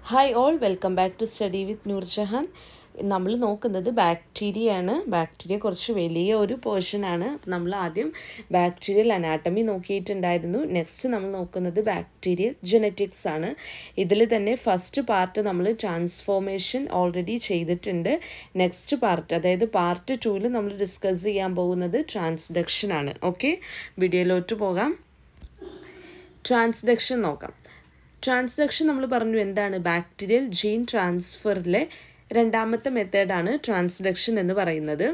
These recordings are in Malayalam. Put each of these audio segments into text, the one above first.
Hi all, welcome back to study with Noorjahan. നമ്മൾ നോക്കുന്നത് ബാക്ടീരിയയാണ്. ബാക്ടീരിയ കുറച്ച് വലിയ ഒരു പോർഷനാണ്. നമ്മൾ ആദ്യം ബാക്ടീരിയൽ അനാട്ടമി നോക്കിയിട്ടുണ്ടായിരുന്നു. നെക്സ്റ്റ് നമ്മൾ നോക്കുന്നത് ബാക്ടീരിയൽ ജെനറ്റിക്സ് ആണ്. ഇതിൽ തന്നെ ഫസ്റ്റ് പാർട്ട് നമ്മൾ ട്രാൻസ്ഫോർമേഷൻ ഓൾറെഡി ചെയ്തിട്ടുണ്ട്. നെക്സ്റ്റ് പാർട്ട്, അതായത് പാർട്ട് 2 നമ്മൾ ഡിസ്കസ് ചെയ്യാൻ പോകുന്നത് ട്രാൻസ്ഡക്ഷൻ ആണ്. ഓക്കെ, വീഡിയോയിലോട്ട് പോകാം. ട്രാൻസ്ഡക്ഷൻ നോക്കാം. ട്രാൻസ്ഡക്ഷൻ നമ്മൾ പറഞ്ഞു എന്താണ്? ബാക്ടീരിയൽ ജീൻ ട്രാൻസ്ഫറിലെ രണ്ടാമത്തെ മെത്തേഡാണ് ട്രാൻസ്ഡക്ഷൻ എന്ന് പറയുന്നത്.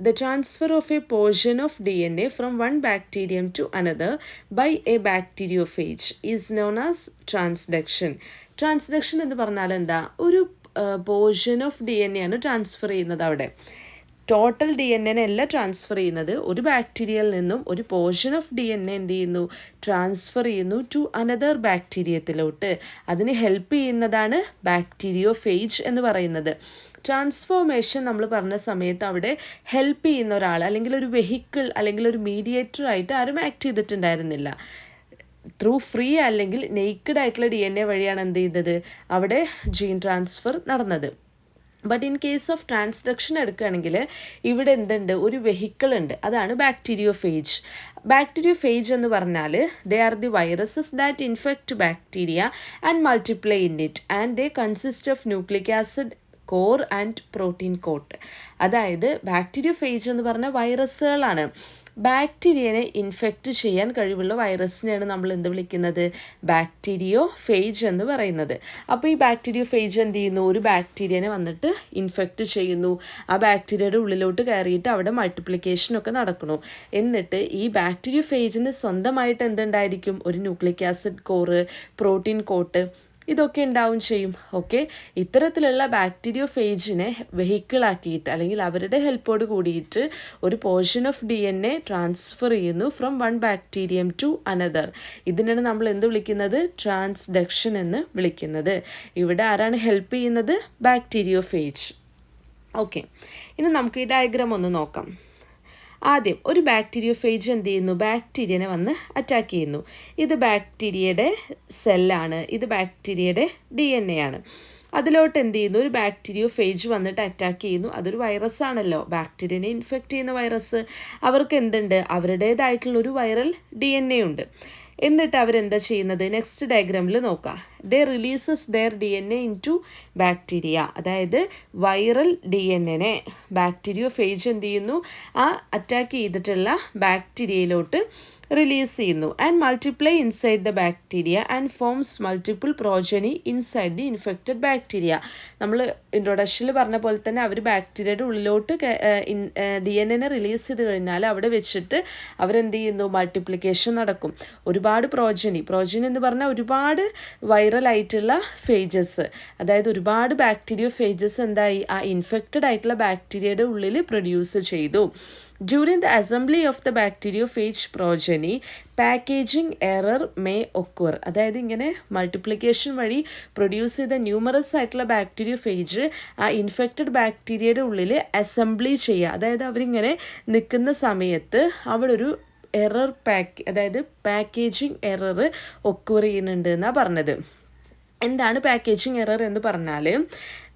The transfer of a portion of DNA from one bacterium to another by a bacteriophage is known as transduction. Transduction എന്ന് പറഞ്ഞാൽ എന്താ? ഒരു പോർഷൻ ഓഫ് DNA ആണ് ട്രാൻസ്ഫർ ചെയ്യുന്നത്. അവിടെ ടോട്ടൽ DNA അല്ല ട്രാൻസ്ഫർ ചെയ്യുന്നത്. ഒരു ബാക്ടീരിയയിൽ നിന്നും ഒരു പോർഷൻ ഓഫ് DNA എന്ത് ചെയ്യുന്നു? ട്രാൻസ്ഫർ ചെയ്യുന്നു ടു അനദർ ബാക്ടീരിയത്തിലോട്ട്. അതിന് ഹെൽപ്പ് ചെയ്യുന്നതാണ് ബാക്ടീരിയോഫേജ് എന്ന് പറയുന്നത്. ട്രാൻസ്ഫോർമേഷൻ നമ്മൾ പറഞ്ഞ സമയത്ത് അവിടെ ഹെൽപ്പ് ചെയ്യുന്ന ഒരാൾ, അല്ലെങ്കിൽ ഒരു വെഹിക്കിൾ, അല്ലെങ്കിൽ ഒരു മീഡിയേറ്റർ ആയിട്ട് ആരും ആക്ട് ചെയ്തിട്ടുണ്ടായിരുന്നില്ല. ത്രൂ ഫ്രീ അല്ലെങ്കിൽ നെയ്ക്കഡ് ആയിട്ടുള്ള DNA വഴിയാണ് എന്ത് ചെയ്തത്? അവിടെ ജീൻ ട്രാൻസ്ഫർ നടന്നത്. But in case of transduction എടുക്കുകയാണെങ്കിൽ ഇവിടെ എന്തുണ്ട്? ഒരു വെഹിക്കിൾ ഉണ്ട്. അതാണ് ബാക്ടീരിയോഫേജ്. ബാക്ടീരിയോഫേജ് എന്ന് പറഞ്ഞാൽ they are the viruses that infect bacteria and multiply in it and they consist of nucleic acid core and protein coat. അതായത് ബാക്ടീരിയോഫേജ് എന്ന് പറഞ്ഞാൽ വൈറസുകളാണ്. ബാക്ടീരിയനെ ഇൻഫെക്റ്റ് ചെയ്യാൻ കഴിവുള്ള വൈറസിനെയാണ് നമ്മൾ എന്ത് വിളിക്കുന്നത്? ബാക്ടീരിയോഫേജ് എന്ന് പറയുന്നത്. അപ്പോൾ ഈ ബാക്ടീരിയോഫേജ് എന്ത് ചെയ്യുന്നു? ഒരു ബാക്ടീരിയനെ വന്നിട്ട് ഇൻഫെക്റ്റ് ചെയ്യുന്നു. ആ ബാക്ടീരിയയുടെ ഉള്ളിലോട്ട് കയറിയിട്ട് അവിടെ മൾട്ടിപ്ലിക്കേഷനൊക്കെ നടക്കുന്നു. എന്നിട്ട് ഈ ബാക്ടീരിയോഫേജിന് സ്വന്തമായിട്ട് എന്തുണ്ടായിരിക്കും? ഒരു nucleic acid core, protein coat, ഇതൊക്കെ ഉണ്ടാവും ചെയ്യും. ഓക്കെ, ഇത്തരത്തിലുള്ള ബാക്ടീരിയോഫേജിനെ വെഹിക്കിളാക്കിയിട്ട് അല്ലെങ്കിൽ അവരുടെ ഹെൽപ്പോട് കൂടിയിട്ട് ഒരു പോർഷൻ ഓഫ് DNA ട്രാൻസ്ഫർ ചെയ്യുന്നു from one bacterium to another. ഇതിനാണ് നമ്മൾ എന്ത് വിളിക്കുന്നത്? ട്രാൻസ്ഡക്ഷൻ എന്ന് വിളിക്കുന്നത്. ഇവിടെ ആരാണ് ഹെൽപ്പ് ചെയ്യുന്നത്? ബാക്ടീരിയോഫേജ്. ഓക്കെ, ഇനി നമുക്ക് ഈ ഡയഗ്രാം ഒന്ന് നോക്കാം. ആദ്യം ഒരു ബാക്ടീരിയോഫേജ് എന്ത് ചെയ്യുന്നു? ബാക്ടീരിയനെ വന്ന് അറ്റാക്ക് ചെയ്യുന്നു. ഇത് ബാക്ടീരിയയുടെ സെല്ലാണ്, ഇത് ബാക്ടീരിയയുടെ DNA ആണ്. അതിലോട്ട് എന്ത് ചെയ്യുന്നു? ഒരു ബാക്ടീരിയോഫേജ് വന്നിട്ട് അറ്റാക്ക് ചെയ്യുന്നു. അതൊരു വൈറസ് ആണല്ലോ, ബാക്ടീരിയനെ ഇൻഫെക്റ്റ് ചെയ്യുന്ന വൈറസ്. അവർക്ക് എന്തുണ്ട്? അവരുടേതായിട്ടുള്ളൊരു വൈറൽ DNA ഉണ്ട്. എന്നിട്ട് അവരെന്താ ചെയ്യുന്നത്? നെക്സ്റ്റ് ഡയഗ്രാമിൽ നോക്കാം. They releases their DNA into bacteria. അതായത് വൈറൽ DNA ബാക്ടീരിയോഫേജ് എന്ത് ചെയ്യുന്നു? ആ അറ്റാക്ക് ചെയ്തിട്ടുള്ള ബാക്ടീരിയയിലോട്ട് റിലീസ് ചെയ്യുന്നു. And multiply inside the bacteria and forms multiple progeny inside the infected bacteria. നമ്മൾ ഇൻട്രൊഡക്ഷനിൽ പറഞ്ഞ പോലെ തന്നെ അവർ ബാക്ടീരിയയുടെ ഉള്ളിലോട്ട് DNA റിലീസ് ചെയ്ത് കഴിഞ്ഞാൽ അവിടെ വെച്ചിട്ട് അവരെന്ത് ചെയ്യുന്നു? മൾട്ടിപ്ലിക്കേഷൻ നടക്കും. ഒരുപാട് പ്രോജനി എന്ന് പറഞ്ഞാൽ ഒരുപാട് വൈറൽ ആയിട്ടുള്ള ഫേജസ്, അതായത് ഒരുപാട് ബാക്ടീരിയോഫേജസ് എന്തായി? ആ ഇൻഫെക്റ്റഡ് ആയിട്ടുള്ള ബാക്ടീരിയയുടെ ഉള്ളിൽ പ്രൊഡ്യൂസ് ചെയ്തു. During the assembly of the bacteriophage progeny, packaging error may occur. അതായത് ഇങ്ങനെ മൾട്ടിപ്ലിക്കേഷൻ വഴി പ്രൊഡ്യൂസ് ചെയ്ത ന്യൂമറസ് ആയിട്ടുള്ള ബാക്ടീരിയോഫേജ് ആ ഇൻഫെക്റ്റഡ് ബാക്ടീരിയയുടെ ഉള്ളിൽ അസംബ്ലി ചെയ്യുക. അതായത് അവരിങ്ങനെ നിൽക്കുന്ന സമയത്ത് അവിടെ ഒരു എറർ അതായത് പാക്കേജിങ് എറർ ഒക്കൂർ ചെയ്യുന്നുണ്ട് എന്നാണ് പറഞ്ഞത്. എന്താണ് പാക്കേജിങ് എറർ എന്ന് പറഞ്ഞാൽ,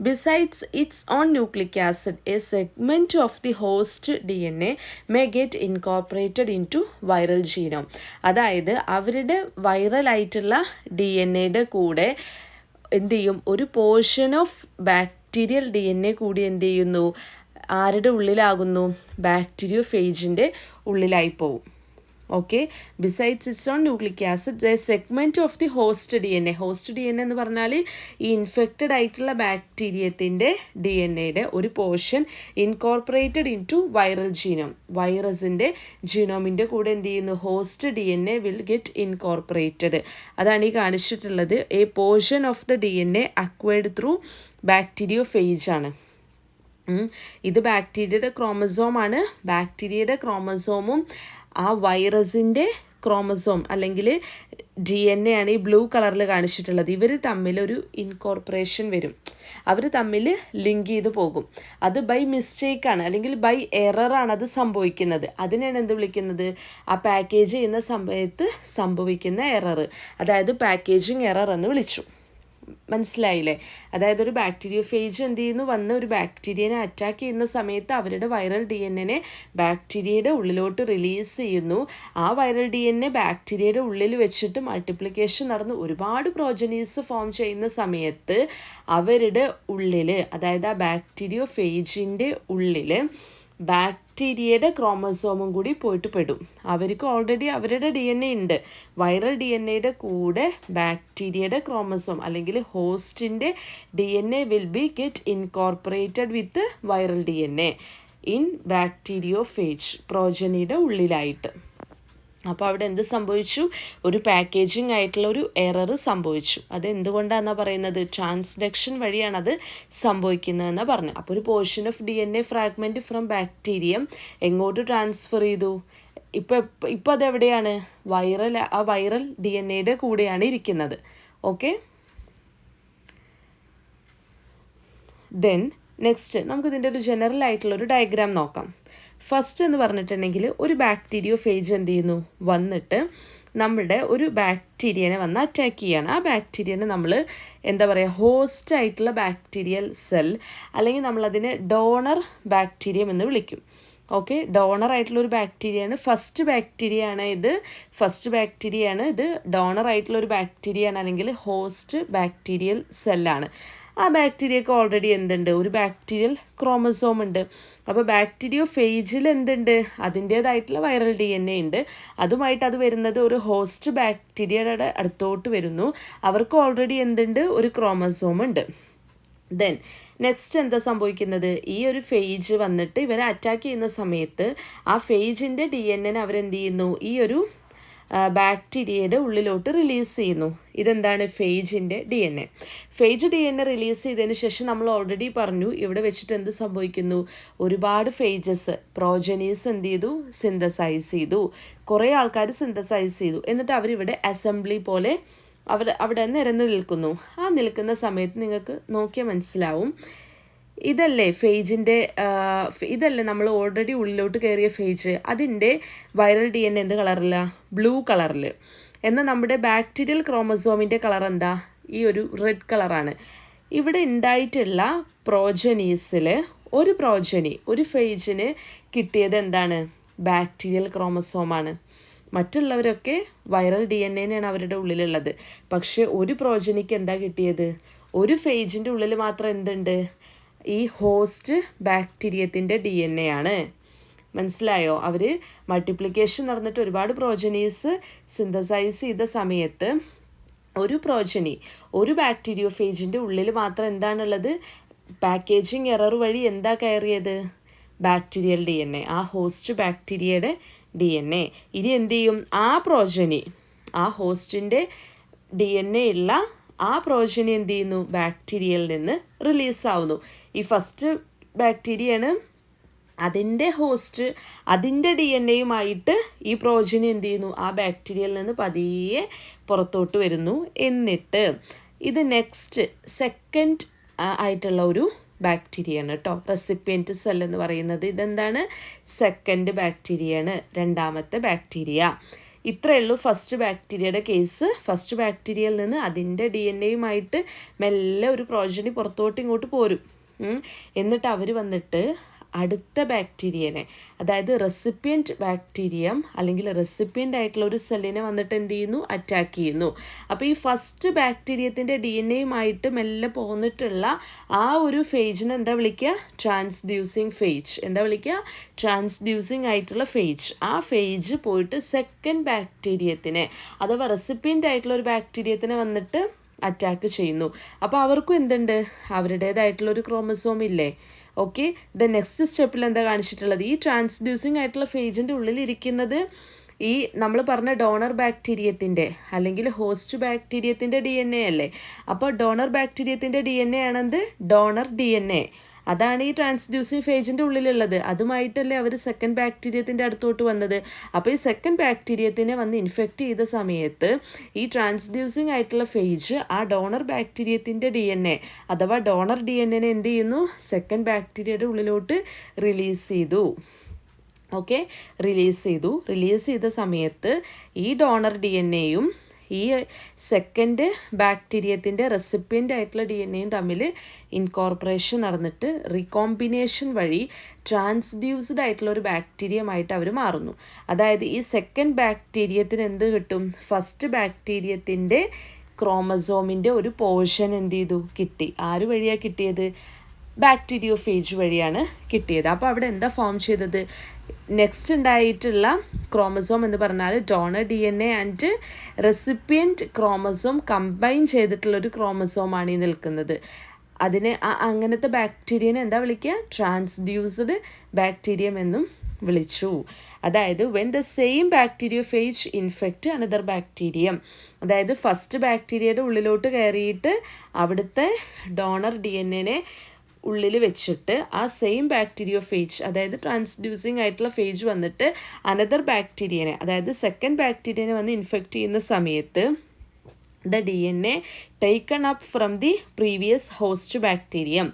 besides its own nucleic acid a segment of the host DNA may get incorporated into viral genome. അതായത് അവരുടെ വൈറലായിട്ടുള്ള DNAയുടെ കൂടെ എന്ത് ചെയ്യും? ഒരു പോർഷൻ ഓഫ് ബാക്ടീരിയൽ DNA കൂടി എന്ത് ചെയ്യുന്നു? ആരുടെ ഉള്ളിലാകുന്നു? ബാക്ടീരിയോഫേജിൻ്റെ ഉള്ളിലായി പോവും. Okay, besides its own nucleic acid a segment of the host DNA. Host DNA എന്ന് പറഞ്ഞാൽ ഈ ഇൻഫെക്റ്റഡ് ആയിട്ടുള്ള ബാക്ടീരിയത്തിൻ്റെ DNAയുടെ ഒരു portion incorporated into viral genome. വൈറസിൻ്റെ ജീനോമിൻ്റെ കൂടെ എന്ത് ചെയ്യുന്നു? Host DNA will get incorporated. അതാണ് ഈ കാണിച്ചിട്ടുള്ളത്. A portion of the DNA acquired through bacteriophage ആണ്. ഇത് ബാക്ടീരിയയുടെ ക്രോമസോമാണ്. ബാക്ടീരിയയുടെ ക്രോമസോമും ആ വൈറസിൻ്റെ ക്രോമസോം അല്ലെങ്കിൽ DNA ആണ് ഈ ബ്ലൂ കളറിൽ കാണിച്ചിട്ടുള്ളത്. ഇവർ തമ്മിലൊരു ഇൻകോർപ്പറേഷൻ വരും. അവർ തമ്മിൽ ലിങ്ക് ചെയ്ത് പോകും. അത് ബൈ മിസ്റ്റേക്കാണ് അല്ലെങ്കിൽ ബൈ എററാണ് അത് സംഭവിക്കുന്നത്. അതിനാണ് എന്ത് വിളിക്കുന്നത്? ആ പാക്കേജ് ചെയ്യുന്ന സമയത്ത് സംഭവിക്കുന്ന എറർ, അതായത് പാക്കേജിങ് എറർ എന്ന് വിളിച്ചു. മനസ്സിലായില്ലേ? അതായത് ഒരു ബാക്ടീരിയോഫേജ് എന്ത് ചെയ്യുന്നു, വന്ന് ഒരു ബാക്ടീരിയനെ അറ്റാക്ക് ചെയ്യുന്ന സമയത്ത് അവരുടെ വൈറൽ DNA ബാക്ടീരിയയുടെ ഉള്ളിലോട്ട് റിലീസ് ചെയ്യുന്നു. ആ വൈറൽ DNA ബാക്ടീരിയയുടെ ഉള്ളിൽ വെച്ചിട്ട് മൾട്ടിപ്ലിക്കേഷൻ നടന്ന് ഒരുപാട് പ്രോജനീസ് ഫോം ചെയ്യുന്ന സമയത്ത് അവരുടെ ഉള്ളിൽ, അതായത് ആ ബാക്ടീരിയോഫേജിൻ്റെ ഉള്ളിൽ ബാക്ടീരിയയുടെ ക്രോമസോമും കൂടി പോയിട്ട് പെടും. അവർക്ക് ഓൾറെഡി അവരുടെ DNA ഉണ്ട്. വൈറൽ DNAയുടെ കൂടെ ബാക്ടീരിയയുടെ ക്രോമസോം അല്ലെങ്കിൽ ഹോസ്റ്റിൻ്റെ DNA will be get incorporated with viral DNA in bacteriophage, പ്രോജനിയുടെ ഉള്ളിലായിട്ട്. അപ്പോൾ അവിടെ എന്ത് സംഭവിച്ചു, ഒരു പാക്കേജിങ് ആയിട്ടുള്ള ഒരു എറർ സംഭവിച്ചു. അത് എന്തുകൊണ്ടാണെന്നാണ് പറയുന്നത്, ട്രാൻസ്ഡക്ഷൻ വഴിയാണ് അത് സംഭവിക്കുന്നതെന്നാണ് പറഞ്ഞു. അപ്പോൾ ഒരു portion of DNA fragment from bacterium എങ്ങോട്ട് ട്രാൻസ്ഫർ ചെയ്തു, ഇപ്പോൾ അതെവിടെയാണ്, ആ വൈറൽ DNAയുടെ കൂടെയാണ് ഇരിക്കുന്നത്. ഓക്കെ, ദെൻ നെക്സ്റ്റ് നമുക്കിതിൻ്റെ ഒരു ജനറൽ ആയിട്ടുള്ളൊരു ഡയഗ്രാം നോക്കാം. ഫസ്റ്റ് എന്ന് പറഞ്ഞിട്ടുണ്ടെങ്കിൽ ഒരു ബാക്ടീരിയോഫേജ് എന്ത് ചെയ്യുന്നു, വന്നിട്ട് നമ്മുടെ ഒരു ബാക്ടീരിയനെ വന്ന് അറ്റാക്ക് ചെയ്യുകയാണ്. ആ ബാക്ടീരിയനെ നമ്മൾ എന്താ പറയുക, ഹോസ്റ്റ് ആയിട്ടുള്ള ബാക്ടീരിയൽ സെൽ അല്ലെങ്കിൽ നമ്മളതിനെ ഡോണർ ബാക്ടീരിയം എന്ന് വിളിക്കും. ഓക്കെ, ഡോണർ ആയിട്ടുള്ളൊരു ബാക്ടീരിയയാണ്, ഫസ്റ്റ് ബാക്ടീരിയയാണ് ഇത് ഡോണർ ആയിട്ടുള്ളൊരു ബാക്ടീരിയയാണ് അല്ലെങ്കിൽ ഹോസ്റ്റ് ബാക്ടീരിയൽ സെല്ലാണ്. ആ ബാക്ടീരിയക്ക് ഓൾറെഡി എന്തുണ്ട്, ഒരു ബാക്ടീരിയൽ ക്രോമസോം ഉണ്ട്. അപ്പോൾ ബാക്ടീരിയോഫേജിൽ എന്തുണ്ട്, അതിൻ്റേതായിട്ടുള്ള വൈറൽ DNA ഉണ്ട്. അതുമായിട്ട് അത് വരുന്നത് ഒരു ഹോസ്റ്റ് ബാക്ടീരിയയുടെ അടുത്തോട്ട് വരുന്നു. അവർക്ക് ഓൾറെഡി എന്തുണ്ട്, ഒരു ക്രോമസോം ഉണ്ട്. ദെൻ നെക്സ്റ്റ് എന്താ സംഭവിക്കുന്നത്, ഈ ഒരു ഫേജ് വന്നിട്ട് ഇവരെ അറ്റാക്ക് ചെയ്യുന്ന സമയത്ത് ആ ഫേജിൻ്റെ DNA അവരെന്ത് ചെയ്യുന്നു, ഈ ഒരു ബാക്ടീരിയയുടെ ഉള്ളിലോട്ട് റിലീസ് ചെയ്യുന്നു. ഇതെന്താണ്, ഫേജിൻ്റെ DNA. ഫേജ് DNA റിലീസ് ചെയ്തതിന് ശേഷം നമ്മൾ ഓൾറെഡി പറഞ്ഞു ഇവിടെ വെച്ചിട്ട് എന്ത് സംഭവിക്കുന്നു, ഒരുപാട് ഫേജസ് പ്രോജനീസ് എന്ത് ചെയ്തു, സിന്തസൈസ് ചെയ്തു. കുറേ ആൾക്കാർ സിന്തസൈസ് ചെയ്തു. എന്നിട്ട് അവരിവിടെ അസംബ്ലി പോലെ അവിടെ നിരന്ന് നിൽക്കുന്നു. ആ നിൽക്കുന്ന സമയത്ത് നിങ്ങൾക്ക് നോക്കിയാൽ മനസ്സിലാവും, ഇതല്ലേ നമ്മൾ ഓൾറെഡി ഉള്ളിലോട്ട് കയറിയ ഫേജ്, അതിൻ്റെ വൈറൽ DNA എന്ത് കളറില്ല, ബ്ലൂ കളറിൽ. എന്നാൽ നമ്മുടെ ബാക്ടീരിയൽ ക്രോമസോമിൻ്റെ കളർ എന്താ, ഈ ഒരു റെഡ് കളറാണ്. ഇവിടെ ഉണ്ടായിട്ടുള്ള പ്രോജനീസിൽ ഒരു ഫേജിന് കിട്ടിയത് എന്താണ്, ബാക്ടീരിയൽ ക്രോമസോമാണ്. മറ്റുള്ളവരൊക്കെ വൈറൽ DNA അവരുടെ ഉള്ളിലുള്ളത്. പക്ഷേ ഒരു പ്രോജനിക്ക് എന്താ കിട്ടിയത്, ഒരു ഫേജിൻ്റെ ഉള്ളിൽ മാത്രം എന്തുണ്ട്, ഈ ഹോസ്റ്റ് ബാക്ടീരിയത്തിൻ്റെ DNA ആണ്. മനസ്സിലായോ? അവർ മൾട്ടിപ്ലിക്കേഷൻ നടന്നിട്ട് ഒരുപാട് പ്രോജനീസ് സിന്തസൈസ് ചെയ്ത സമയത്ത് ഒരു ബാക്ടീരിയോഫേജിൻ്റെ ഉള്ളിൽ മാത്രം എന്താണുള്ളത്, പാക്കേജിങ് എറർ വഴി എന്താ കയറിയത്, ബാക്ടീരിയൽ DNA, ആ ഹോസ്റ്റ് ബാക്ടീരിയയുടെ DNA. ഇനി എന്ത് ചെയ്യും, ആ ഹോസ്റ്റിൻ്റെ DNA ഉള്ള ആ പ്രോജനി എന്ത് ചെയ്യുന്നു, ബാക്ടീരിയയിൽ നിന്ന് റിലീസാവുന്നു. ഈ ഫസ്റ്റ് ബാക്ടീരിയയാണ്, അതിൻ്റെ ഹോസ്റ്റ് അതിൻ്റെ DNAയുമായിട്ട് ഈ പ്രോജനി എന്ത് ചെയ്യുന്നു, ആ ബാക്ടീരിയയിൽ നിന്ന് പതിയെ പുറത്തോട്ട് വരുന്നു. എന്നിട്ട് ഇത് നെക്സ്റ്റ് സെക്കൻഡ് ആയിട്ടുള്ള ഒരു ബാക്ടീരിയയാണ് കേട്ടോ, റെസിപ്പിയൻറ്റ് സെൽ എന്ന് പറയുന്നത്. ഇതെന്താണ്, സെക്കൻഡ് ബാക്ടീരിയയാണ്, രണ്ടാമത്തെ ബാക്ടീരിയ. ഇത്രയേ ഉള്ളൂ ഫസ്റ്റ് ബാക്ടീരിയയുടെ കേസ്. ഫസ്റ്റ് ബാക്ടീരിയയിൽ നിന്ന് അതിൻ്റെ DNAയുമായിട്ട് മെല്ലെ ഒരു പ്രോജനി പുറത്തോട്ട് ഇങ്ങോട്ട് പോരും. എന്നിട്ട് അവർ വന്നിട്ട് അടുത്ത ബാക്ടീരിയനെ, അതായത് റെസിപ്പിയൻറ്റ് ബാക്ടീരിയം അല്ലെങ്കിൽ റെസിപ്പിയൻ്റ് ആയിട്ടുള്ള ഒരു സെല്ലിനെ വന്നിട്ട് എന്ത് ചെയ്യുന്നു, അറ്റാക്ക് ചെയ്യുന്നു. അപ്പോൾ ഈ ഫസ്റ്റ് ബാക്ടീരിയത്തിൻ്റെ DNAയുമായിട്ട് മെല്ലെ പോന്നിട്ടുള്ള ആ ഒരു ഫേജിനെ എന്താ വിളിക്കുക, ട്രാൻസ്ഡ്യൂസിങ് ഫേജ്. ട്രാൻസ്ഡ്യൂസിങ് ആയിട്ടുള്ള ഫേജ്. ആ ഫേജ് പോയിട്ട് സെക്കൻഡ് ബാക്ടീരിയത്തിനെ അഥവാ റെസിപ്പിയൻ്റ് ആയിട്ടുള്ള ഒരു ബാക്ടീരിയത്തിനെ വന്നിട്ട് അറ്റാക്ക് ചെയ്യുന്നു. അപ്പോൾ അവർക്കും എന്തുണ്ട്, അവരുടേതായിട്ടുള്ളൊരു ക്രോമസോം ഇല്ലേ. ഓക്കെ, ദ നെക്സ്റ്റ് സ്റ്റെപ്പിൽ എന്താ കാണിച്ചിട്ടുള്ളത്, ഈ ട്രാൻസ്ഡ്യൂസിങ് ആയിട്ടുള്ള ഫേജിൻ്റെ ഉള്ളിലിരിക്കുന്നത് ഈ നമ്മൾ പറഞ്ഞ ഡോണർ ബാക്ടീരിയത്തിൻ്റെ അല്ലെങ്കിൽ ഹോസ്റ്റ് ബാക്ടീരിയത്തിൻ്റെ DNA അല്ലേ. അപ്പോൾ ഡോണർ ബാക്ടീരിയത്തിൻ്റെ DNA ആണെന്ത്, ഡോണർ DNA. അതാണ് ഈ ട്രാൻസ്ഡ്യൂസിങ് ഫേജിൻ്റെ ഉള്ളിലുള്ളത്. അതുമായിട്ടല്ലേ അവർ സെക്കൻഡ് ബാക്ടീരിയത്തിൻ്റെ അടുത്തോട്ട് വന്നത്. അപ്പോൾ ഈ സെക്കൻഡ് ബാക്ടീരിയത്തിനെ വന്ന് ഇൻഫെക്റ്റ് ചെയ്ത സമയത്ത് ഈ ട്രാൻസ്ഡ്യൂസിങ് ആയിട്ടുള്ള ഫേജ് ആ ഡോണർ ബാക്ടീരിയത്തിൻ്റെ DNA അഥവാ ഡോണർ DNA എന്ത് ചെയ്യുന്നു, സെക്കൻഡ് ബാക്ടീരിയയുടെ ഉള്ളിലോട്ട് റിലീസ് ചെയ്തു. റിലീസ് ചെയ്ത സമയത്ത് ഈ ഡോണർ DNAയും ഈ സെക്കൻഡ് ബാക്ടീരിയത്തിൻ്റെ റെസിപ്പിയൻ്റ് ആയിട്ടുള്ള DNA തമ്മിൽ ഇൻകോർപ്പറേഷൻ നടന്നിട്ട് റീകോമ്പിനേഷൻ വഴി ട്രാൻസ്ഡ്യൂസ്ഡ് ആയിട്ടുള്ള ഒരു ബാക്ടീരിയമായിട്ട് അവർ മാറുന്നു. അതായത് ഈ സെക്കൻഡ് ബാക്ടീരിയത്തിന് എന്ത് കിട്ടും? ഫസ്റ്റ് ബാക്ടീരിയത്തിൻ്റെ ക്രോമസോമിൻ്റെ ഒരു പോർഷൻ എന്ത് ചെയ്തു? കിട്ടി. ആര് വഴിയാണ് കിട്ടിയത്? ബാക്ടീരിയോഫേജ് വഴിയാണ് കിട്ടിയത്. അപ്പോൾ അവിടെ എന്താ ഫോം ചെയ്തത്? നെക്സ്റ്റ് ഉണ്ടായിട്ടുള്ള ക്രോമസോം എന്ന് പറഞ്ഞാൽ donor DNA and recipient chromosome combine ചെയ്തിട്ടുള്ളൊരു ക്രോമസോമാണ് ഈ നിൽക്കുന്നത്. അതിനെ അങ്ങനത്തെ ബാക്ടീരിയനെ എന്താ വിളിക്കുക? ട്രാൻസ്ഡ്യൂസ്ഡ് ബാക്ടീരിയം എന്നും വിളിച്ചു. അതായത് when the same bacteriophage infect another bacterium, അതായത് ഫസ്റ്റ് ബാക്ടീരിയയുടെ ഉള്ളിലോട്ട് കയറിയിട്ട് അവിടുത്തെ ഡോണർ DNA ഉള്ളിൽ വെച്ചിട്ട് ആ സെയിം ബാക്ടീരിയോഫേജ്, അതായത് ട്രാൻസ്ഡ്യൂസിങ് ആയിട്ടുള്ള ഫേജ് വന്നിട്ട് അനദർ ബാക്ടീരിയനെ, അതായത് സെക്കൻഡ് ബാക്ടീരിയനെ വന്ന് ഇൻഫെക്റ്റ് ചെയ്യുന്ന സമയത്ത് the DNA taken up from the previous host bacterium,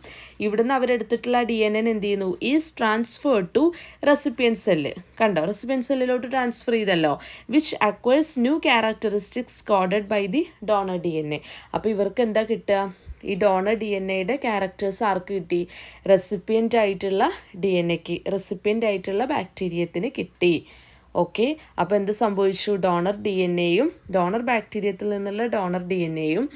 ഇവിടുന്ന് അവരെടുത്തിട്ടുള്ള DNA എന്ത് ചെയ്യുന്നു? Is transfer to recipient cell. കണ്ടോ? റെസിപ്പിയൻ സെല്ലിലോട്ട് ട്രാൻസ്ഫർ ചെയ്തല്ലോ. Which acquires new characteristics coded by the donor DNA. അപ്പോൾ ഇവർക്ക് എന്താ കിട്ടുക? ഈ ഡോണർ DNAയുടെ ക്യാരക്ടേഴ്സ് ആർക്ക് കിട്ടി? റെസിപ്പിയൻ്റ് ആയിട്ടുള്ള DNAക്ക്, റെസിപ്പിയൻ്റ് ആയിട്ടുള്ള ബാക്ടീരിയത്തിന് കിട്ടി. ഓക്കെ, അപ്പോൾ എന്ത് സംഭവിച്ചു? ഡോണർ DNAയും ഡോണർ ബാക്ടീരിയത്തിൽ നിന്നുള്ള ഡോണർ DNAയും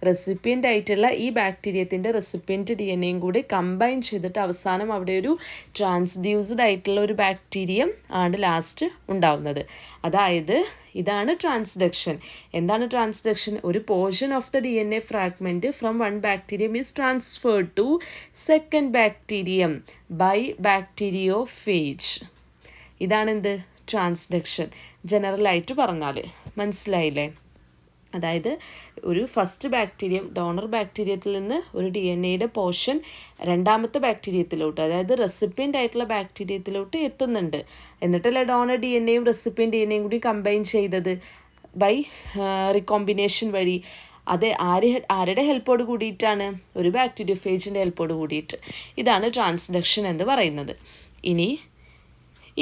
റെസിപ്പിയൻ്റ് ആയിട്ടുള്ള ഈ ബാക്ടീരിയത്തിൻ്റെ റെസിപ്പിയൻ്റ് DNA കൂടി കമ്പൈൻ ചെയ്തിട്ട് അവസാനം അവിടെ ഒരു ട്രാൻസ്ഡ്യൂസ്ഡ് ആയിട്ടുള്ള ഒരു ബാക്ടീരിയം ആണ് ലാസ്റ്റ് ഉണ്ടാവുന്നത്. അതായത് ഇതാണ് ട്രാൻസ്ഡക്ഷൻ. എന്താണ് ട്രാൻസ്ഡക്ഷൻ? ഒരു portion of the DNA fragment from one bacterium is transferred to second bacterium by bacteriophage. ഇതാണെന്ത്? ട്രാൻസ്ഡക്ഷൻ. ജനറലായിട്ട് പറഞ്ഞാൽ മനസ്സിലായില്ലേ? അതായത് ഒരു ഫസ്റ്റ് ബാക്ടീരിയം, ഡോണർ ബാക്ടീരിയത്തിൽ നിന്ന് ഒരു DNAയുടെ പോർഷൻ രണ്ടാമത്തെ ബാക്ടീരിയത്തിലോട്ട്, അതായത് റെസിപ്പിയൻ്റ് ആയിട്ടുള്ള ബാക്ടീരിയത്തിലോട്ട് എത്തുന്നുണ്ട്. എന്നിട്ടല്ലേ ഡോണർ DNAയും റെസിപ്പിയൻ്റ് DNAയും കൂടി കമ്പൈൻ ചെയ്തത് ബൈ റീകോമ്പിനേഷൻ വഴി. അത് ആരുടെ ഹെൽപ്പോട് കൂടിയിട്ടാണ്? ഒരു ബാക്ടീരിയോഫേജിൻ്റെ ഹെൽപ്പോട് കൂടിയിട്ട്. ഇതാണ് ട്രാൻസ്ഡക്ഷൻ എന്ന് പറയുന്നത്. ഇനി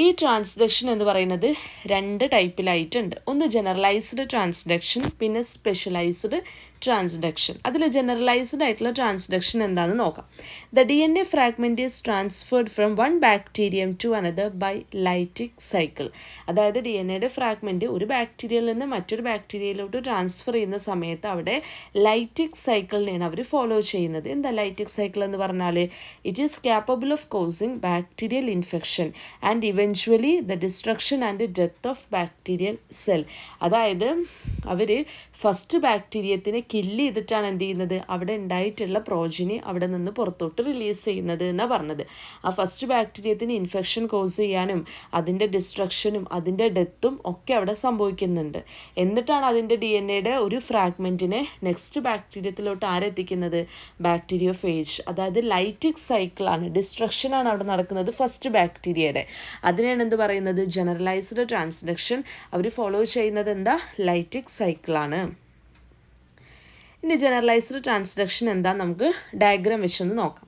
ഈ ട്രാൻസ്ഡക്ഷൻ എന്ന് പറയുന്നത് രണ്ട് ടൈപ്പിലായിട്ടുണ്ട്. ഒന്ന് ജനറലൈസ്ഡ് ട്രാൻസ്ഡക്ഷൻ, പിന്നെ സ്പെഷ്യലൈസ്ഡ് ട്രാൻസ്ഡക്ഷൻ. അതിൽ ജനറലൈസ്ഡ് ആയിട്ടുള്ള ട്രാൻസ്ഡക്ഷൻ എന്താണെന്ന് നോക്കാം. The DNA fragment is transferred from one bacterium to another by lytic cycle. അതായത് DNAയുടെ ഫ്രാഗ്മെൻറ്റ് ഒരു ബാക്ടീരിയയിൽ നിന്ന് മറ്റൊരു ബാക്ടീരിയയിലോട്ട് ട്രാൻസ്ഫർ ചെയ്യുന്ന സമയത്ത് അവിടെ ലൈറ്റിക് സൈക്കിളിനെയാണ് അവർ ഫോളോ ചെയ്യുന്നത്. എന്താ ലൈറ്റിക് സൈക്കിൾ എന്ന് പറഞ്ഞാൽ? It is capable of causing bacterial infection and eventually the destruction and death of bacterial cell. അതായത് അവർ ഫസ്റ്റ് ബാക്ടീരിയത്തിനെ കില്ല് ചെയ്തിട്ടാണ് എന്ത് ചെയ്യുന്നത്? അവിടെ ഉണ്ടായിട്ടുള്ള പ്രോജനി അവിടെ നിന്ന് പുറത്തോട്ട് റിലീസ് ചെയ്യുന്നത് എന്നാണ് പറഞ്ഞത്. ആ ഫസ്റ്റ് ബാക്ടീരിയത്തിന് ഇൻഫെക്ഷൻ കോസ് ചെയ്യാനും അതിൻ്റെ ഡിസ്ട്രക്ഷനും അതിൻ്റെ ഡെത്തും ഒക്കെ അവിടെ സംഭവിക്കുന്നുണ്ട്. എന്നിട്ടാണ് അതിൻ്റെ DNAയുടെ ഒരു ഫ്രാഗ്മെൻറ്റിനെ നെക്സ്റ്റ് ബാക്ടീരിയത്തിലോട്ട് ആരെത്തിക്കുന്നത്? ബാക്ടീരിയോഫേജ്. അതായത് ലൈറ്റിക് സൈക്കിളാണ്, ഡിസ്ട്രക്ഷനാണ് അവിടെ നടക്കുന്നത് ഫസ്റ്റ് ബാക്ടീരിയയുടെ. അതിനെയാണ് എന്ത് പറയുന്നത്? Generalised transduction. അവർ ഫോളോ ചെയ്യുന്നത് എന്താ? ലൈറ്റിക് സൈക്കിളാണ്. ഇനി ജനറലൈസ്ഡ് ട്രാൻസ്ഡക്ഷൻ എന്താ നമുക്ക് ഡയഗ്രാം വെച്ചൊന്ന് നോക്കാം.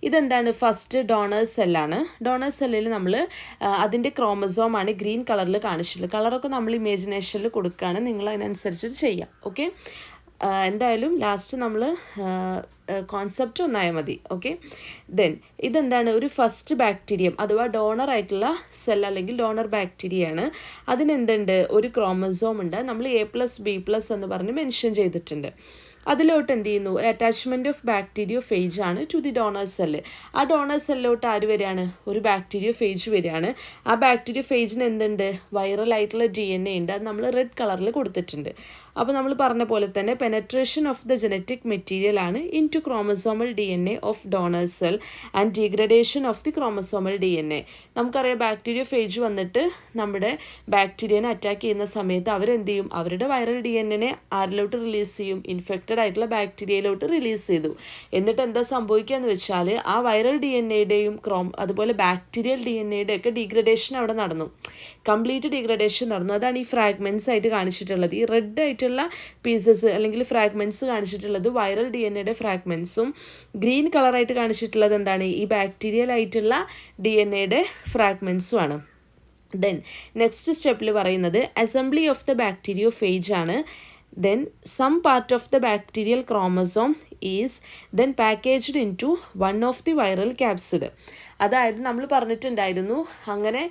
ഇതെന്താണ്? First donor സെല്ലാണ്. ഡോണർ സെല്ലിൽ നമ്മൾ അതിൻ്റെ ക്രോമസോമാണ് ഗ്രീൻ കളറിൽ കാണിച്ചിട്ടുള്ളത്. കളറൊക്കെ നമ്മൾ ഇമേജിനേഷനിൽ കൊടുക്കുകയാണ്, നിങ്ങൾ അതിനനുസരിച്ചിട്ട് ചെയ്യാം. ഓക്കെ, എന്തായാലും ലാസ്റ്റ് നമ്മൾ കോൺസെപ്റ്റ് ഒന്നായാൽ മതി. ഓക്കെ, ദെൻ ഇതെന്താണ്? ഒരു ഫസ്റ്റ് ബാക്ടീരിയം അഥവാ ഡോണർ ആയിട്ടുള്ള സെൽ അല്ലെങ്കിൽ ഡോണർ ബാക്ടീരിയയാണ്. അതിനെന്തുണ്ട്? ഒരു ക്രോമസോം ഉണ്ട്. നമ്മൾ A+B+ എന്ന് പറഞ്ഞ് മെൻഷൻ ചെയ്തിട്ടുണ്ട്. അതിലോട്ട് എന്ത് ചെയ്യുന്നു? അറ്റാച്ച്മെൻറ്റ് ഓഫ് ബാക്ടീരിയോഫേജ് ആണ് ടു ദി ഡോണർ സെല്ല്. ആ ഡോണർ സെല്ലിലോട്ട് ആര് വരികയാണ്? ഒരു ബാക്ടീരിയോഫേജ് വരികയാണ്. ആ ബാക്ടീരിയോഫേജിന് എന്തുണ്ട്? വൈറൽ ആയിട്ടുള്ള DNA ഉണ്ട്. അത് നമ്മൾ റെഡ് കളറിൽ കൊടുത്തിട്ടുണ്ട്. അപ്പോൾ നമ്മൾ പറഞ്ഞ പോലെ തന്നെ penetration of the genetic material ആണ് into chromosomal DNA of donor cell and degradation of the chromosomal DNA. നമുക്കറിയാം ബാക്ടീരിയോഫേജ് വന്നിട്ട് നമ്മുടെ ബാക്ടീരിയനെ അറ്റാക്ക് ചെയ്യുന്ന സമയത്ത് അവരെന്ത് ചെയ്യും? അവരുടെ വൈറൽ DNA ആരിലോട്ട് റിലീസ് ചെയ്യും? ഇൻഫെക്റ്റഡ് ആയിട്ടുള്ള ബാക്ടീരിയയിലോട്ട് റിലീസ് ചെയ്തു. എന്നിട്ട് എന്താ സംഭവിക്കുക എന്ന് വെച്ചാൽ ആ വൈറൽ DNAയുടെയും അതുപോലെ ബാക്ടീരിയൽ DNAയുടെ ഒക്കെ ഡീഗ്രഡേഷൻ അവിടെ നടന്നു. കംപ്ലീറ്റ് ഡീഗ്രഡേഷൻ നടന്നു. അതാണ് ഈ ഫ്രാഗ്മെൻറ്റ്സ് ആയിട്ട് കാണിച്ചിട്ടുള്ളത്. ഈ റെഡ് ആയിട്ടുള്ള പീസസ് അല്ലെങ്കിൽ ഫ്രാഗ്മെൻറ്റ്സ് കാണിച്ചിട്ടുള്ളത് വൈറൽ DNAയുടെ ഫ്രാഗ്മെൻറ്റ്സും, ഗ്രീൻ കളറായിട്ട് കാണിച്ചിട്ടുള്ളത് എന്താണ്? ഈ ബാക്ടീരിയൽ ആയിട്ടുള്ള DNAയുടെ ഫ്രാഗ്മെൻറ്റ്സും ആണ്. ദെൻ നെക്സ്റ്റ് സ്റ്റെപ്പിൽ പറയുന്നത് അസംബ്ലി ഓഫ് ദ ബാക്ടീരിയോഫേജ് ആണ്. then some part of the bacterial chromosome is then packaged into one of the viral capsid. അതായത് നമ്മൾ പറഞ്ഞിട്ടുണ്ടായിരുന്നു അങ്ങനെ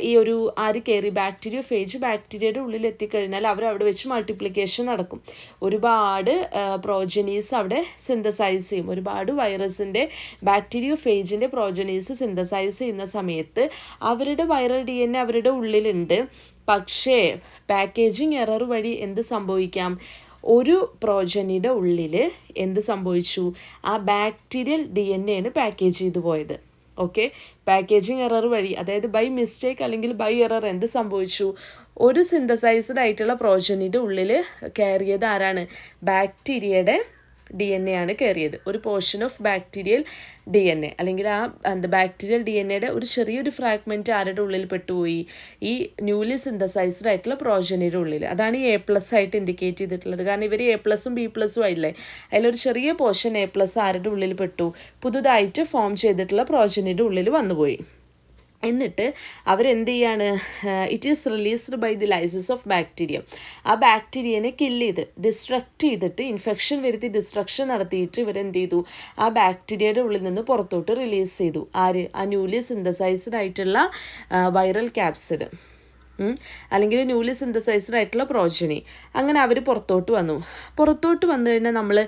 ഈ ഒരു ആര് കയറി ബാക്ടീരിയോഫേജ് ബാക്ടീരിയയുടെ ഉള്ളിൽ എത്തിക്കഴിഞ്ഞാൽ അവിടെ വെച്ച് മൾട്ടിപ്ലിക്കേഷൻ നടക്കും. ഒരുപാട് പ്രോജനീസ് അവിടെ സിന്തസൈസ് ചെയ്യും. ഒരുപാട് വൈറസിൻ്റെ ബാക്ടീരിയോഫേജിൻ്റെ പ്രോജനീസ് സിന്തസൈസ് ചെയ്യുന്ന സമയത്ത് അവരുടെ വൈറൽ DNA അവരുടെ ഉള്ളിലുണ്ട്. പക്ഷേ പാക്കേജിങ് എറർ വഴി എന്ത് സംഭവിക്കാം? ഒരു പ്രോജനിയുടെ ഉള്ളിൽ എന്ത് സംഭവിച്ചു? ആ ബാക്ടീരിയൽ DNA ആണ് പാക്കേജ് ചെയ്തു പോയത്. ഓക്കെ, പാക്കേജിങ് എറർ വഴി, അതായത് ബൈ മിസ്റ്റേക്ക് അല്ലെങ്കിൽ ബൈ എറർ എന്ത് സംഭവിച്ചു? ഒരു സിന്തസൈസ്ഡ് ആയിട്ടുള്ള പ്രോജനിയുടെ ഉള്ളിൽ കയറിയത് ആരാണ്? ബാക്ടീരിയയുടെ DNA ആണ് കയറിയത്. ഒരു പോർഷൻ ഓഫ് ബാക്ടീരിയൽ DNA അല്ലെങ്കിൽ ആ ബാക്ടീരിയൽ DNAയുടെ ഒരു ചെറിയൊരു ഫ്രാഗ്മെൻറ്റ് ആരുടെ ഉള്ളിൽ പെട്ടുപോയി? ഈ ന്യൂലി സിന്തസൈസ്ഡ് ആയിട്ടുള്ള പ്രോജനിയുടെ ഉള്ളിൽ. അതാണ് ഈ A+ ആയിട്ട് ഇൻഡിക്കേറ്റ് ചെയ്തിട്ടുള്ളത്. കാരണം ഇവർ A+ഉം B+ഉം ആയില്ലേ, അതിലൊരു ചെറിയ പോർഷൻ A+ ആരുടെ ഉള്ളിൽ പെട്ടു? പുതുതായിട്ട് ഫോം ചെയ്തിട്ടുള്ള പ്രോജനിയുടെ ഉള്ളിൽ വന്നുപോയി. എന്നിട്ട് അവരെന്ത് ചെയ്യാണ്? It is released by the lysis of bacteria. ആ ബാക്ടീരിയനെ കില്ല് ചെയ്ത് ഡിസ്ട്രക്ട് ചെയ്തിട്ട് ഇൻഫെക്ഷൻ വരുത്തി ഡിസ്ട്രക്ഷൻ നടത്തിയിട്ട് ഇവരെന്ത് ചെയ്തു? ആ ബാക്ടീരിയയുടെ ഉള്ളിൽ നിന്ന് പുറത്തോട്ട് റിലീസ് ചെയ്തു. ആര്? ആ ന്യൂലി സിന്തസൈസ്ഡ് ആയിട്ടുള്ള വൈറൽ ക്യാപ്സിഡ് അല്ലെങ്കിൽ ന്യൂലി സിന്തസൈസ്ഡ് ആയിട്ടുള്ള പ്രോജനി. അങ്ങനെ അവർ പുറത്തോട്ട് വന്നു. പുറത്തോട്ട് വന്നു കഴിഞ്ഞാൽ നമ്മൾ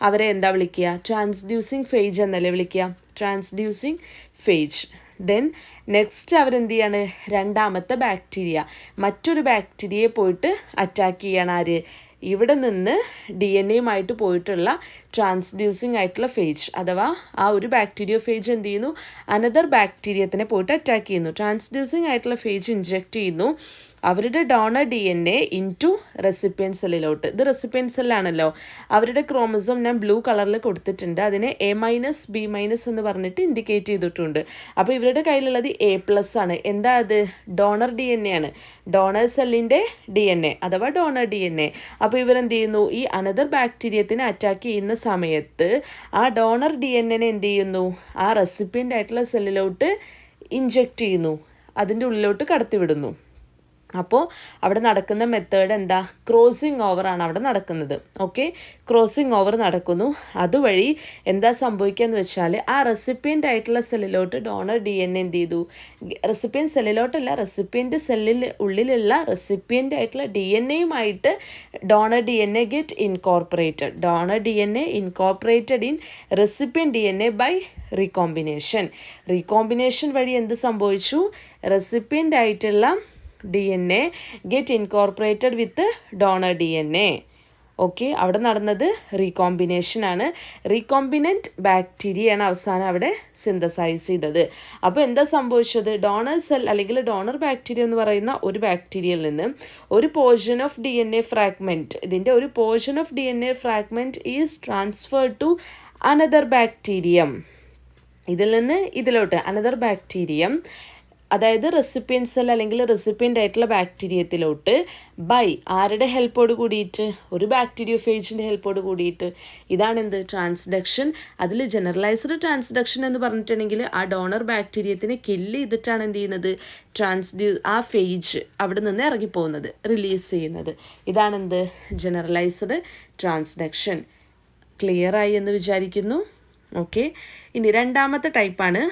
അവരെ എന്താ വിളിക്കുക? ട്രാൻസ്ഡ്യൂസിങ് ഫേജ് എന്നല്ലേ വിളിക്കുക? ട്രാൻസ്ഡ്യൂസിങ് ഫേജ്. ദെൻ നെക്സ്റ്റ് അവരെന്ത് ചെയ്യാണ്? രണ്ടാമത്തെ ബാക്ടീരിയ, മറ്റൊരു ബാക്ടീരിയയെ പോയിട്ട് അറ്റാക്ക് ചെയ്യാണ്. ആര്? ഇവിടെ നിന്ന് DNA പോയിട്ടുള്ള ട്രാൻസ്ഡ്യൂസിങ് ആയിട്ടുള്ള ഫേജ്, അഥവാ ആ ഒരു ബാക്ടീരിയോ ഫേജ് എന്ത് ചെയ്യുന്നു? അനദർ ബാക്ടീരിയത്തിനെ പോയിട്ട് അറ്റാക്ക് ചെയ്യുന്നു. ട്രാൻസ്ഡ്യൂസിങ് ആയിട്ടുള്ള ഫേജ് ഇൻജെക്റ്റ് ചെയ്യുന്നു അവരുടെ ഡോണർ DNA ഇൻറ്റു റെസിപ്പിയൻ സെല്ലിലോട്ട്. ഇത് റെസിപ്പിയൻ സെല്ലാണല്ലോ. അവരുടെ ക്രോമസോം ഞാൻ ബ്ലൂ കളറിൽ കൊടുത്തിട്ടുണ്ട്. അതിനെ A-, B- എന്ന് പറഞ്ഞിട്ട് ഇൻഡിക്കേറ്റ് ചെയ്തിട്ടുണ്ട്. അപ്പോൾ ഇവരുടെ കയ്യിലുള്ളത് A+ ആണ്. എന്താ അത്? ഡോണർ DNA ആണ്. ഡോണർ സെല്ലിൻ്റെ DNA അഥവാ ഡോണർ DNA. അപ്പോൾ ഇവരെന്ത് ചെയ്യുന്നു? ഈ അനദർ ബാക്ടീരിയത്തിനെ അറ്റാക്ക് ചെയ്യുന്ന സമയത്ത് ആ ഡോണർ DNA എന്ത് ചെയ്യുന്നു? ആ റെസിപ്പിയൻ്റ് ആയിട്ടുള്ള സെല്ലിലോട്ട് ഇൻജെക്റ്റ് ചെയ്യുന്നു, അതിൻ്റെ ഉള്ളിലോട്ട് കടത്തിവിടുന്നു. അപ്പോൾ അവിടെ നടക്കുന്ന മെത്തേഡ് എന്താ? ക്രോസിങ് ഓവറാണ് അവിടെ നടക്കുന്നത്. ഓക്കെ, ക്രോസിങ് ഓവർ നടക്കുന്നു. അതുവഴി എന്താ സംഭവിക്കുകയെന്ന് വെച്ചാൽ ആ റെസിപ്പിയൻ്റ് ആയിട്ടുള്ള സെല്ലിലോട്ട് ഡോണർ DNA എന്ത് ചെയ്തു? റെസിപ്പിയൻ സെല്ലിലോട്ടല്ല, റെസിപ്പിയൻ്റ് സെല്ലിൽ ഉള്ളിലുള്ള റെസിപ്പിയൻ്റ് ആയിട്ടുള്ള DNAയുമായിട്ട് donor DNA get incorporated. Donor DNA incorporated in recipient DNA by recombination വഴി എന്ത് സംഭവിച്ചു? റെസിപ്പിയൻ്റ് ആയിട്ടുള്ള DNA get incorporated with donor DNA. Okay, അവിടെ നടന്നത് റീകോമ്പിനേഷനാണ്. റീകോമ്പിനൻറ്റ് ബാക്ടീരിയയാണ് അവസാനം അവിടെ സിന്തസൈസ് ചെയ്തത്. അപ്പോൾ എന്താ സംഭവിച്ചത്? ഡോണർ സെൽ അല്ലെങ്കിൽ ഡോണർ ബാക്ടീരിയ എന്ന് പറയുന്ന ഒരു ബാക്ടീരിയയിൽ നിന്ന് ഒരു പോർഷൻ ഓഫ് DNA ഫ്രാഗ്മെൻറ്റ്, ഇതിൻ്റെ ഒരു portion of DNA fragment is transferred to another bacterium. ഇതിൽ നിന്ന് ഇതിലോട്ട് അനദർ ബാക്ടീരിയം, അതായത് റെസിപ്പിയൻ സെൽ അല്ലെങ്കിൽ റെസിപ്പിയൻ്റ് ആയിട്ടുള്ള ബാക്ടീരിയത്തിലോട്ട് ബൈ ആരുടെ ഹെൽപ്പോട് കൂടിയിട്ട്? ഒരു ബാക്ടീരിയോഫേജിൻ്റെ ഹെൽപ്പോട് കൂടിയിട്ട്. ഇതാണ് എന്ത്? ട്രാൻസ്ഡക്ഷൻ. അതിൽ ജനറലൈസ്ഡ് ട്രാൻസ്ഡക്ഷൻ എന്ന് പറഞ്ഞിട്ടുണ്ടെങ്കിൽ ആ ഡോണർ ബാക്ടീരിയത്തിനെ കില്ല് ചെയ്തിട്ടാണ് എന്ത് ചെയ്യുന്നത്? ആ ഫേജ് അവിടെ നിന്ന് ഇറങ്ങിപ്പോകുന്നത്, റിലീസ് ചെയ്യുന്നത്. ഇതാണെന്ത്? Generalized transduction. ക്ലിയറായി എന്ന് വിചാരിക്കുന്നു. ഓക്കെ, ഇനി രണ്ടാമത്തെ ടൈപ്പാണ്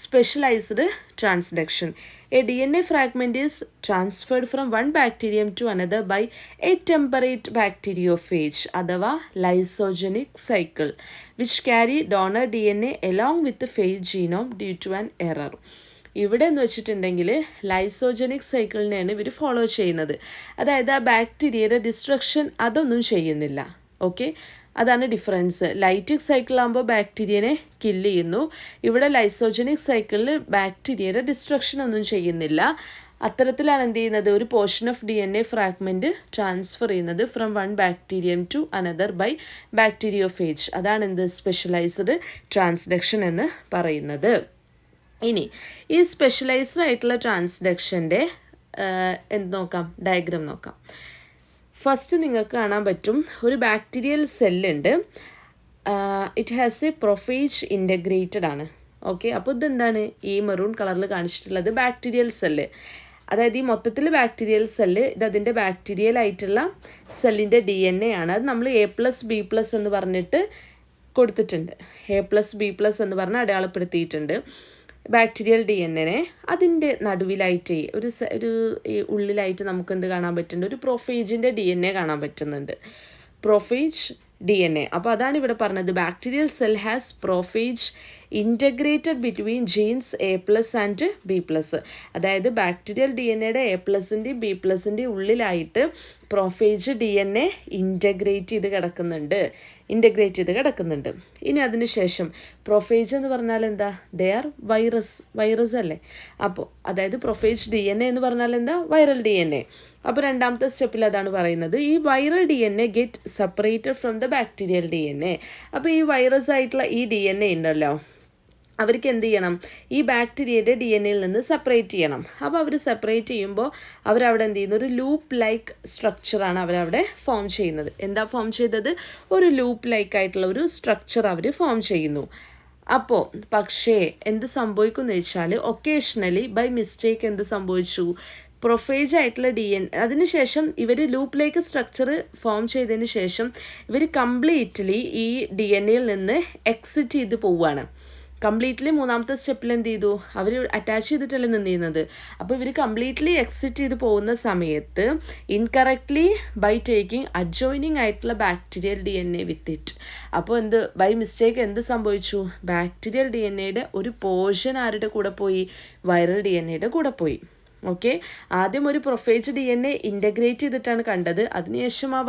specialized transduction. A DNA fragment is transferred from one bacterium to another by a temperate bacteriophage അഥവാ lysogenic cycle which carry donor DNA along with the phage genome due to an error. ഇവിടെ എന്ന് വെച്ചിട്ടുണ്ടെങ്കിൽ ലൈസോജനിക് സൈക്കിളിനെയാണ് ഇവർ ഫോളോ ചെയ്യുന്നത്. അതായത് ആ ബാക്ടീരിയയുടെ ഡിസ്ട്രക്ഷൻ അതൊന്നും ചെയ്യുന്നില്ല. ഓക്കെ, അതാണ് ഡിഫറൻസ്. ലൈറ്റിക് സൈക്കിളാകുമ്പോൾ ബാക്ടീരിയനെ കില്ല് ചെയ്യുന്നു. ഇവിടെ ലൈസോജനിക് സൈക്കിളിൽ ബാക്ടീരിയയുടെ ഡിസ്ട്രക്ഷൻ ഒന്നും ചെയ്യുന്നില്ല. അത്തരത്തിലാണ് എന്ത് ചെയ്യുന്നത്? ഒരു portion of DNA fragment transfer ചെയ്യുന്നത് from one bacterium to another by bacteriophage. അതാണ് എന്ത്? സ്പെഷ്യലൈസ്ഡ് ട്രാൻസ്ഡക്ഷൻ എന്ന് പറയുന്നത്. ഇനി ഈ സ്പെഷ്യലൈസ്ഡ് ആയിട്ടുള്ള ട്രാൻസ്ഡക്ഷൻ്റെ എന്ത് നോക്കാം? ഡയഗ്രാം നോക്കാം. ഫസ്റ്റ് നിങ്ങൾക്ക് കാണാൻ പറ്റും ഒരു ബാക്ടീരിയൽ സെല്ലുണ്ട്. It has a prophage integrated ആണ്. ഓക്കെ, അപ്പോൾ ഇതെന്താണ്? ഈ മെറൂൺ കളറിൽ കാണിച്ചിട്ടുള്ളത് ബാക്ടീരിയൽ സെല്ല്. അതായത് ഈ മൊത്തത്തിൽ ബാക്ടീരിയൽ സെല്ല് ഇത് അതിൻ്റെ ബാക്ടീരിയൽ ആയിട്ടുള്ള സെല്ലിൻ്റെ DNA ആണ്. അത് നമ്മൾ A+B+ എന്ന് പറഞ്ഞിട്ട് കൊടുത്തിട്ടുണ്ട്. A+B+ എന്ന് പറഞ്ഞ് അടയാളപ്പെടുത്തിയിട്ടുണ്ട് ബാക്ടീരിയൽ DNA. അതിൻ്റെ നടുവിലായിട്ട് ഒരു ഉള്ളിലായിട്ട് നമുക്ക് എന്ത് കാണാൻ പറ്റുന്നുണ്ട്, ഒരു പ്രൊഫേജിൻ്റെ DNA കാണാൻ പറ്റുന്നുണ്ട്. പ്രൊഫേജ് DNA. അപ്പോൾ അതാണ് ഇവിടെ പറഞ്ഞത്, bacterial cell has prophage integrated between genes A+ and B+. അതായത് ബാക്ടീരിയൽ DNAയുടെ A+ൻ്റെയും B+ൻ്റെയും ഉള്ളിലായിട്ട് പ്രൊഫേജ് DNA ഇൻ്റഗ്രേറ്റ് ചെയ്ത് കിടക്കുന്നുണ്ട്. ഇനി അതിന് ശേഷം പ്രൊഫേജ് എന്ന് പറഞ്ഞാൽ എന്താ, ദേ ആർ വൈറസ് അല്ലേ. അപ്പോൾ അതായത് പ്രൊഫേജ് DNA എന്ന് പറഞ്ഞാൽ എന്താ, വൈറൽ DNA. അപ്പോൾ രണ്ടാമത്തെ സ്റ്റെപ്പിൽ അതാണ് പറയുന്നത്, ഈ viral DNA get separated from the bacterial DNA. അപ്പോൾ ഈ വൈറസ് ആയിട്ടുള്ള ഈ DNA ഉണ്ടല്ലോ, അവർക്ക് എന്ത് ചെയ്യണം, ഈ ബാക്ടീരിയയുടെ DNAയിൽ നിന്ന് സെപ്പറേറ്റ് ചെയ്യണം. അപ്പോൾ അവർ സെപ്പറേറ്റ് ചെയ്യുമ്പോൾ അവരവിടെ എന്ത് ചെയ്യുന്നു, ഒരു ലൂപ്പ് ലൈക്ക് സ്ട്രക്ചറാണ് അവരവിടെ ഫോം ചെയ്യുന്നത്. എന്താ ഫോം ചെയ്തത്, ഒരു ലൂപ്പ് ലൈക്ക് ആയിട്ടുള്ള ഒരു സ്ട്രക്ചർ അവർ ഫോം ചെയ്യുന്നു. അപ്പോൾ പക്ഷേ എന്ത് സംഭവിക്കുമെന്ന് വെച്ചാൽ, ഒക്കേഷണലി ബൈ മിസ്റ്റേക്ക് എന്ത് സംഭവിച്ചു, പ്രൊഫേജ് ആയിട്ടുള്ള അതിനുശേഷം ഇവർ ലൂപ്പിലേക്ക് സ്ട്രക്ചർ ഫോം ചെയ്തതിന് ശേഷം ഇവർ കംപ്ലീറ്റ്ലി ഈ DNAയിൽ നിന്ന് എക്സിറ്റ് ചെയ്ത് പോവുകയാണ്. കംപ്ലീറ്റ്ലി മൂന്നാമത്തെ സ്റ്റെപ്പിൽ എന്ത് ചെയ്തു, അവർ അറ്റാച്ച് ചെയ്തിട്ടല്ലേ നിന്നിരുന്നത്. അപ്പോൾ ഇവർ കംപ്ലീറ്റ്ലി എക്സിറ്റ് ചെയ്ത് പോകുന്ന സമയത്ത് ഇൻകറക്റ്റ്ലി ബൈ ടേക്കിംഗ് അഡ്ജോയിനിങ് ആയിട്ടുള്ള ബാക്ടീരിയൽ DNA വിത്ത് ഇറ്റ്. അപ്പോൾ ബൈ മിസ്റ്റേക്ക് എന്ത് സംഭവിച്ചു, ബാക്ടീരിയൽ DNAയുടെ ഒരു പോർഷൻ ആരുടെ കൂടെ പോയി, വൈറൽ DNAയുടെ കൂടെ പോയി. ഓക്കെ, ആദ്യം ഒരു പ്രൊഫേജ് DNA ഇൻ്റഗ്രേറ്റ് ചെയ്തിട്ടാണ് കണ്ടത്. അതിനുശേഷം ആ